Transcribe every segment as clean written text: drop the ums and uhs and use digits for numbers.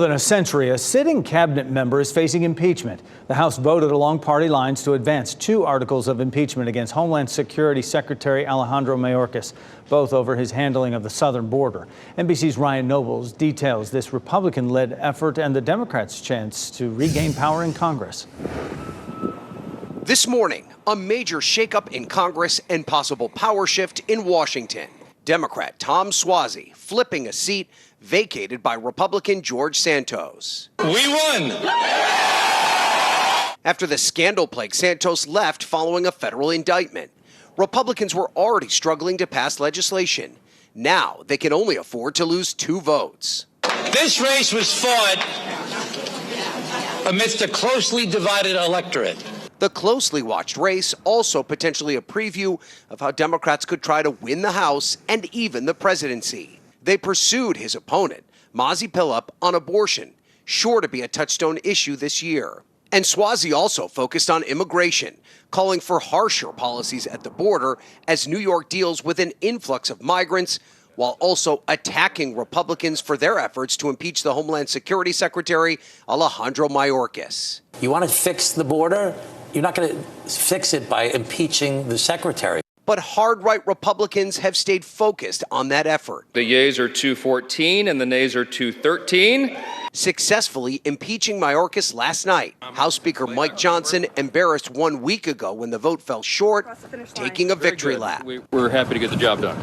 More than a century, a sitting cabinet member is facing impeachment. The House voted along party lines to advance 2 articles of impeachment against Homeland Security Secretary Alejandro Mayorkas, both over his handling of the southern border. NBC's Ryan Nobles details this Republican-led effort and the Democrats' chance to regain power in Congress. This morning, a major shakeup in Congress and possible power shift in Washington. Democrat Tom Suozzi flipping a seat vacated by Republican George Santos. We won! After the scandal-plagued Santos left following a federal indictment, Republicans were already struggling to pass legislation. Now they can only afford to lose 2 votes. This race was fought amidst a closely divided electorate. The closely watched race also potentially a preview of how Democrats could try to win the House and even the presidency. They pursued his opponent, Mazi Pilip, on abortion, sure to be a touchstone issue this year. And Suozzi also focused on immigration, calling for harsher policies at the border as New York deals with an influx of migrants, while also attacking Republicans for their efforts to impeach the Homeland Security Secretary, Alejandro Mayorkas. You want to fix the border? You're not going to fix it by impeaching the secretary. But hard-right Republicans have stayed focused on that effort. The yeas are 214 and the nays are 213. Successfully impeaching Mayorkas last night. House Speaker Mike Johnson embarrassed 1 week ago when the vote fell short, taking a victory lap. We're happy to get the job done.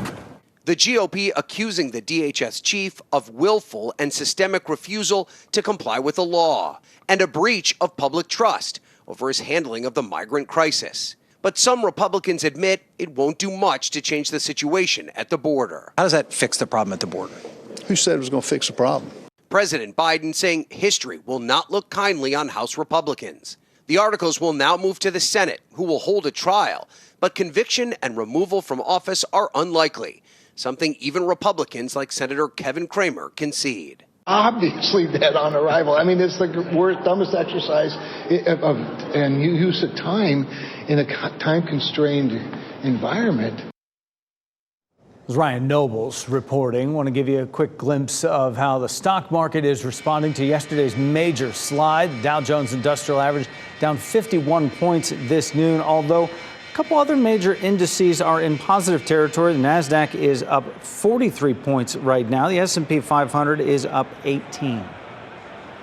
The GOP accusing the DHS chief of willful and systemic refusal to comply with the law and a breach of public trust over his handling of the migrant crisis. But some Republicans admit it won't do much to change the situation at the border. How does that fix the problem at the border? Who said it was going to fix the problem? President Biden saying history will not look kindly on House Republicans. The articles will now move to the Senate, who will hold a trial, but conviction and removal from office are unlikely, something even Republicans like Senator Kevin Cramer concede. Obviously dead on arrival. I mean, it's the worst, dumbest exercise and use of time in a time-constrained environment. Ryan Nobles reporting. Want to give you a quick glimpse of how the stock market is responding to yesterday's major slide. The Dow Jones Industrial Average down 51 points this noon, although a couple other major indices are in positive territory. The Nasdaq is up 43 points right now. The S&P 500 is up 18.